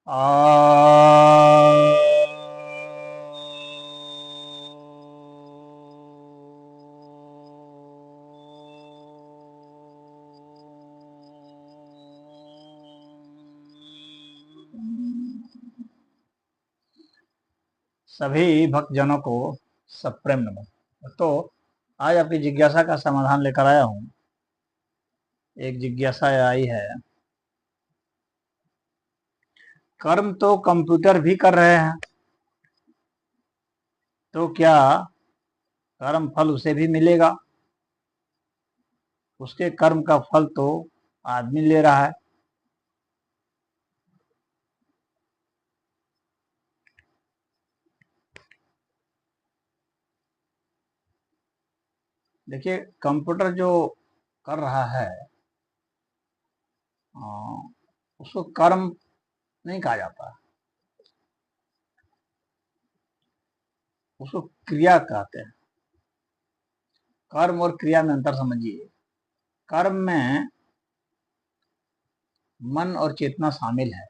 आ सभी भक्तजनों को सप्रेम नमन। तो आज आपकी जिज्ञासा का समाधान लेकर आया हूं। एक जिज्ञासा आई है, कर्म तो कंप्यूटर भी कर रहे हैं, तो क्या कर्म फल उसे भी मिलेगा? उसके कर्म का फल तो आदमी ले रहा है। देखिए, कंप्यूटर जो कर रहा है अ, उसको कर्म नहीं कहा जाता, उसको क्रिया कहते हैं। कर्म और क्रिया में अंतर समझिए। कर्म में मन और चेतना शामिल है,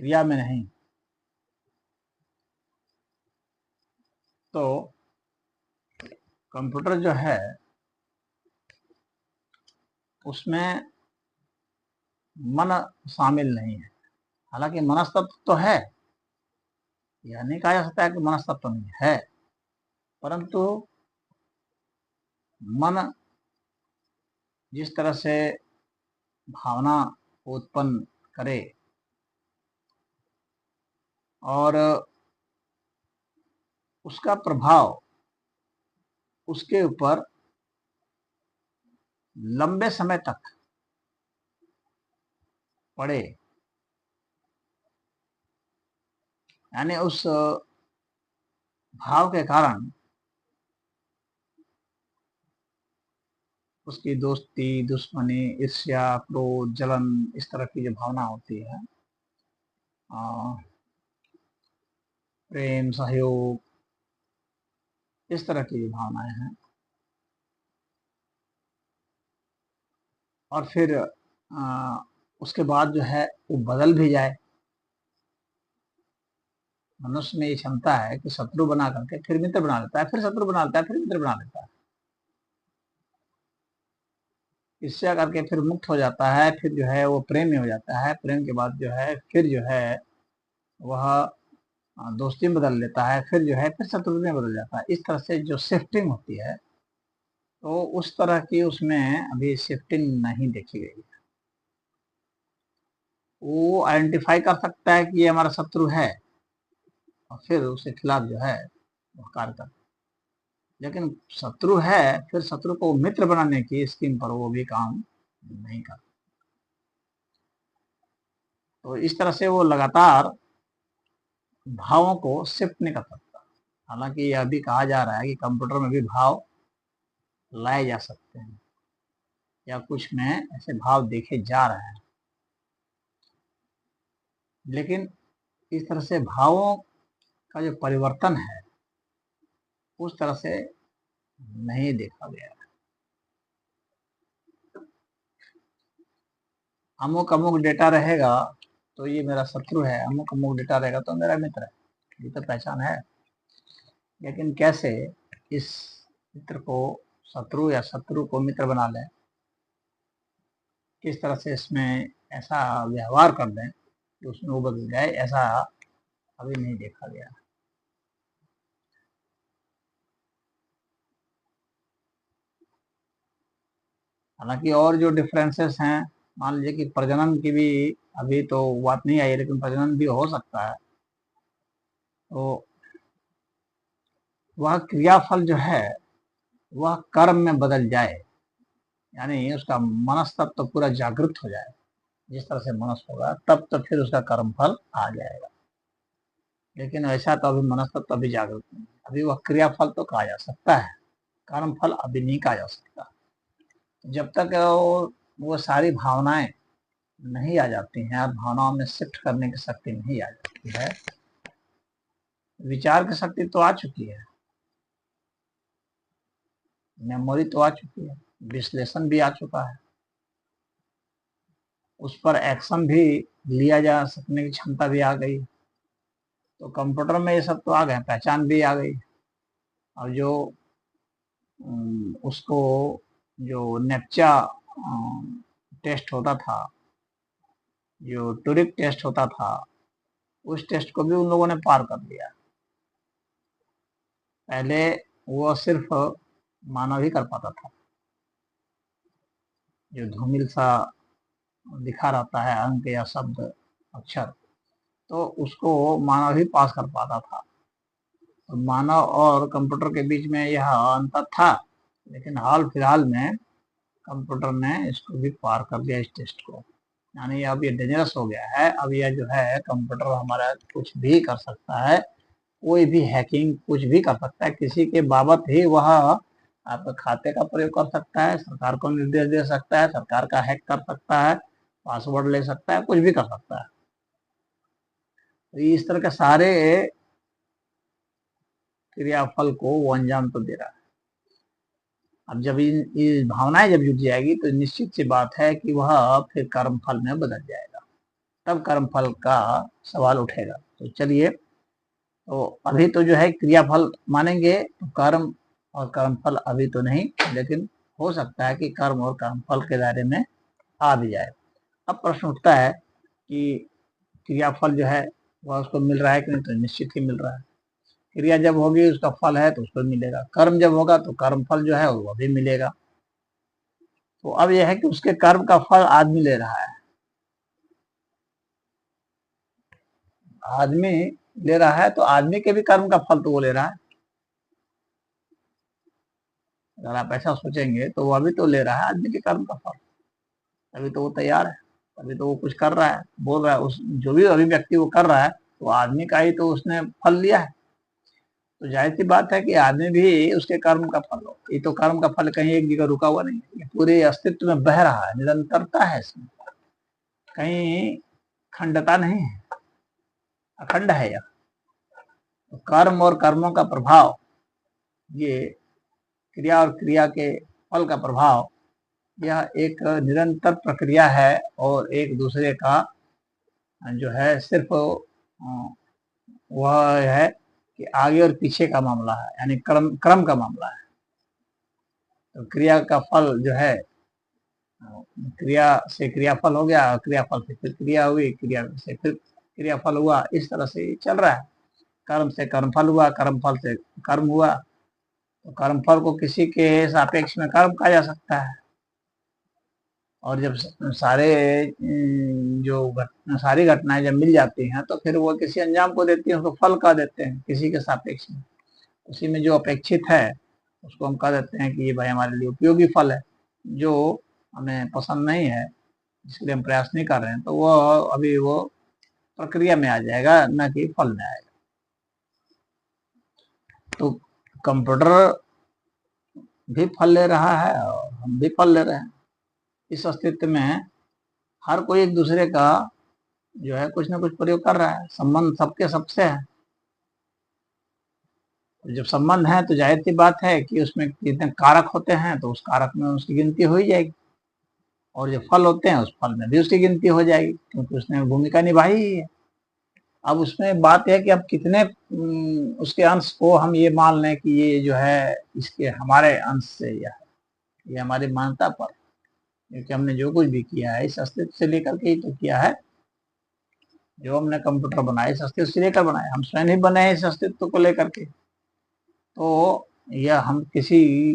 क्रिया में नहीं। तो कंप्यूटर जो है उसमें मन शामिल नहीं है। हालांकि मनस्तत्व तो है, यह नहीं कहा जा सकता है कि मनस्तत्व नहीं है, परंतु मन जिस तरह से भावना उत्पन्न करे और उसका प्रभाव उसके ऊपर लंबे समय तक पड़े, यानी उस भाव के कारण उसकी दोस्ती, दुश्मनी, ईर्ष्या, क्रोध, जलन, इस तरह की जो भावना होती है, प्रेम, सहयोग, इस तरह की जो भावनाएं हैं, और फिर उसके बाद जो है वो बदल भी जाए। मनुष्य में ये क्षमता है कि शत्रु बना करके फिर मित्र बना लेता है, फिर शत्रु बना लेता है, फिर मित्र बना लेता है। ईर्ष्या करके फिर मुक्त हो जाता है, फिर जो है वो प्रेम में हो जाता है, प्रेम के बाद जो है फिर जो है वह दोस्ती में बदल लेता है, फिर जो है फिर शत्रु में बदल जाता है। इस तरह से जो शिफ्टिंग होती है, तो उस तरह की उसमें अभी शिफ्टिंग नहीं देखी गई। वो आइडेंटिफाई कर सकता है कि ये हमारा शत्रु है और फिर उसके खिलाफ जो है वो कार्य करता है। लेकिन शत्रु है, फिर शत्रु को मित्र बनाने की स्कीम पर वो भी काम नहीं करता। तो इस तरह से वो लगातार भावों को शिफ्ट नहीं कर सकता। हालांकि यह भी कहा जा रहा है कि कंप्यूटर में भी भाव लाए जा सकते हैं, या कुछ में ऐसे भाव देखे जा रहे हैं, लेकिन इस तरह से भावों का जो परिवर्तन है उस तरह से नहीं देखा गया। अमुक अमुक डेटा रहेगा तो ये मेरा शत्रु है, अमुक अमुक डेटा रहेगा तो मेरा मित्र है, ये तो पहचान है। लेकिन कैसे इस मित्र को शत्रु या शत्रु को मित्र बना लें, किस तरह से इसमें ऐसा व्यवहार कर दें कि उसमें वो बदल जाए, ऐसा अभी नहीं देखा गया। हालांकि और जो डिफरेंसेस हैं, मान लीजिए कि प्रजनन की भी अभी तो बात नहीं आई, लेकिन प्रजनन भी हो सकता है। तो वह क्रियाफल जो है वह कर्म में बदल जाए, यानी उसका मनस्तत्व तो पूरा जागृत हो जाए। जिस तरह से मनस होगा तब तो फिर उसका कर्म फल आ जाएगा। लेकिन ऐसा तो अभी मनस्तत्व तो अभी जागृत नहीं, अभी वह क्रियाफल तो कहा जा सकता है, कर्म फल अभी नहीं कहा जा सकता। जब तक वो सारी भावनाएं नहीं आ जाती हैं और भावनाओं में शिफ्ट करने की शक्ति नहीं आ जाती है, विचार की शक्ति तो आ चुकी है, मेमोरी तो आ चुकी है, विश्लेषण भी आ चुका है, उस पर एक्शन भी लिया जा सकने की क्षमता भी आ गई। तो कंप्यूटर में ये सब तो आ गए, पहचान भी आ गई। और जो उसको जो नेप्चा टेस्ट होता था, जो टूरिक टेस्ट होता था, उस टेस्ट को भी उन लोगों ने पार कर लिया। पहले वो सिर्फ मानव ही कर पाता था, जो धूमिल सा दिखा रहता है अंक या शब्द अक्षर, तो उसको मानव ही पास कर पाता था। तो मानव और कंप्यूटर के बीच में यह अंतर था, लेकिन हाल फिलहाल में कंप्यूटर ने इसको भी पार कर लिया, इस टेस्ट को। यानी अब ये डेंजरस हो गया है। अब यह जो है कंप्यूटर हमारा कुछ भी कर सकता है, कोई भी हैकिंग कुछ भी कर सकता है, किसी के बाबत ही वह आपके खाते का प्रयोग कर सकता है, सरकार को निर्देश दे सकता है, सरकार का हैक कर सकता है, पासवर्ड ले सकता है, कुछ भी कर सकता है। तो इस तरह के सारे क्रियाफल को वो अंजाम तो दे रहा है। अब जब ये भावनाएं जब जुट जाएगी तो निश्चित सी बात है कि वह फिर कर्म फल में बदल जाएगा, तब कर्म फल का सवाल उठेगा। तो चलिए, तो अभी तो जो है क्रियाफल मानेंगे, तो कर्म और कर्मफल अभी तो नहीं, लेकिन हो सकता है कि कर्म और कर्मफल के दायरे में आ भी जाए। अब प्रश्न उठता है कि क्रियाफल जो है वह उसको मिल रहा है कि नहीं, तो निश्चित ही मिल रहा है। क्रिया जब होगी उसका फल है तो उसको मिलेगा, कर्म जब होगा तो कर्म फल जो है वो भी मिलेगा। तो अब यह है कि उसके कर्म का फल आदमी ले रहा है, आदमी ले रहा है, तो आदमी के भी कर्म का फल तो वो ले रहा है। अगर आप ऐसा सोचेंगे तो वह भी तो ले रहा है आदमी के कर्म का फल, तभी तो वो तैयार है, तभी तो वो कुछ कर रहा है, बोल रहा है। उस जो भी अभिव्यक्ति वो कर रहा है वो आदमी का ही तो उसने फल लिया है। तो जाहिर सी बात है कि आदमी भी उसके कर्म का फल हो। ये तो कर्म का फल कहीं एक जगह रुका हुआ नहीं है, ये पूरे अस्तित्व में बह रहा है, निरंतरता है इसमें, कहीं खंडता नहीं है, अखंड है यह। तो कर्म और कर्मों का प्रभाव, ये क्रिया और क्रिया के फल का प्रभाव, यह एक निरंतर प्रक्रिया है और एक दूसरे का जो है सिर्फ वह है कि आगे और पीछे का मामला है, यानी क्रम क्रम का मामला है। तो क्रिया का फल जो है, क्रिया से क्रियाफल हो गया, क्रियाफल से फिर क्रिया हुई, क्रिया से फिर क्रियाफल हुआ, इस तरह से चल रहा है। कर्म से कर्मफल हुआ, कर्मफल से कर्म हुआ। तो कर्मफल को किसी के सापेक्ष में कर्म कहा जा सकता है। और जब सारे सारी घटनाएं जब मिल जाती हैं तो फिर वो किसी अंजाम को देती हैं, उसको फल कह देते हैं किसी के सापेक्ष में। उसी में जो अपेक्षित है उसको हम कह देते हैं कि ये भाई हमारे लिए उपयोगी फल है। जो हमें पसंद नहीं है, जिसके लिए हम प्रयास नहीं कर रहे हैं, तो वो अभी वो प्रक्रिया में आ जाएगा, न कि फल में आएगा। तो कंप्यूटर भी फल ले रहा है और हम भी फल ले रहे हैं। इस अस्तित्व में हर कोई एक दूसरे का जो है कुछ ना कुछ प्रयोग कर रहा है, संबंध सबके सबसे है। तो जब संबंध है तो जाहिर सी बात है कि उसमें कितने कारक होते हैं, तो उस कारक में उसकी गिनती हो ही जाएगी, और जो फल होते हैं उस फल में भी उसकी गिनती हो जाएगी, क्योंकि उसने भूमिका निभाई ही है। अब उसमें बात है कि अब कितने उसके अंश को हम ये मान लें कि ये जो है इसके हमारे अंश से, या ये हमारी मान्यता पर, क्योंकि हमने जो कुछ भी किया है इस अस्तित्व से लेकर के ही तो किया है। जो हमने कंप्यूटर बनाया इस अस्तित्व से लेकर बनाया, हम स्वयं ही बने हैं इस अस्तित्व को लेकर के। तो यह हम किसी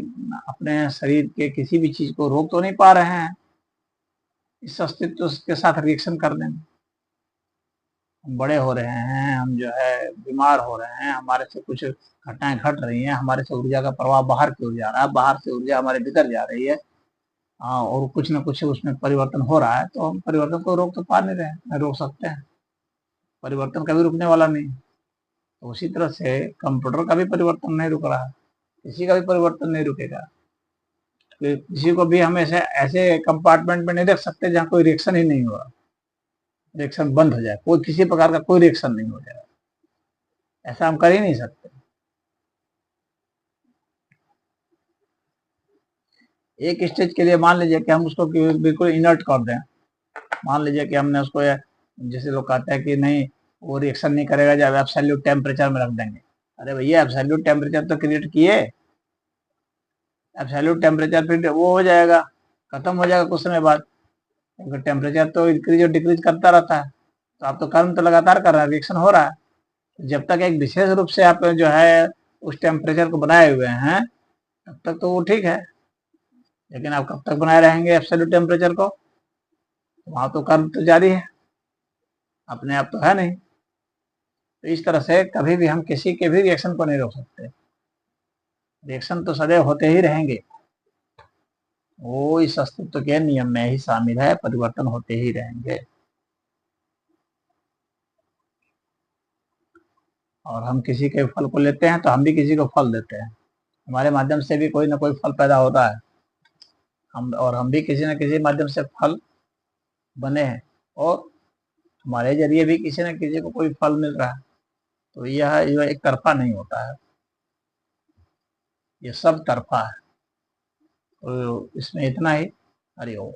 अपने शरीर के किसी भी चीज को रोक तो नहीं पा रहे हैं इस अस्तित्व के साथ रिएक्शन करने में। हम बड़े हो रहे हैं, हम जो है बीमार हो रहे हैं, हमारे से कुछ घटनाएं घट रही हैं, हमारे से ऊर्जा का प्रवाह बाहर की ओर जा रहा है, बाहर से ऊर्जा हमारे भीतर जा रही है, और कुछ ना कुछ उसमें परिवर्तन हो रहा है। तो हम परिवर्तन को रोक तो पा नहीं रहे हैं, रोक सकते हैं, परिवर्तन कभी रुकने वाला नहीं। तो उसी तरह से कंप्यूटर का भी परिवर्तन नहीं रुक रहा है, किसी का भी परिवर्तन नहीं रुकेगा। किसी को भी हम ऐसे ऐसे कंपार्टमेंट में नहीं रख सकते जहाँ कोई रिएक्शन ही नहीं हो रहा, रिएक्शन बंद हो जाए, कोई किसी प्रकार का कोई रिएक्शन नहीं हो जाएगा, ऐसा हम कर ही नहीं सकते। एक स्टेज के लिए मान लीजिए कि हम उसको बिल्कुल इनर्ट कर दें, मान लीजिए कि हमने उसको, जैसे लोग कहते हैं कि नहीं वो रिएक्शन नहीं करेगा जब एब्सोल्यूट टेम्परेचर में रख देंगे। अरे भैया एब्सोल्यूट टेम्परेचर तो क्रिएट किए, एब्सोल्यूट टेम्परेचर फिर वो हो जाएगा, खत्म हो जाएगा कुछ समय बाद, क्योंकि टेम्परेचर तो इंक्रीज और डिक्रीज करता रहता है। तो आप तो कर्म तो लगातार कर रहे हैं, रिएक्शन हो रहा है। जब तक एक विशेष रूप से आप जो है उस टेम्परेचर को बनाए हुए हैं तब तक तो वो ठीक है, लेकिन आप कब तक बनाए रहेंगे एब्सोल्यूट टेम्परेचर को, वहां तो कर्म तो जारी है, अपने आप तो है नहीं। तो इस तरह से कभी भी हम किसी के भी रिएक्शन को नहीं रोक सकते, रिएक्शन तो सदैव होते ही रहेंगे, वो इस अस्तित्व के नियम में ही शामिल है, परिवर्तन होते ही रहेंगे। और हम किसी के फल को लेते हैं तो हम भी किसी को फल देते हैं, हमारे माध्यम से भी कोई ना कोई फल पैदा होता है, हम भी किसी न किसी माध्यम से फल बने हैं, और हमारे जरिए भी किसी न किसी को कोई फल मिल रहा है। तो यह एक तरफा नहीं होता है, ये सब तरफा है। तो इसमें इतना ही। हरि ओम।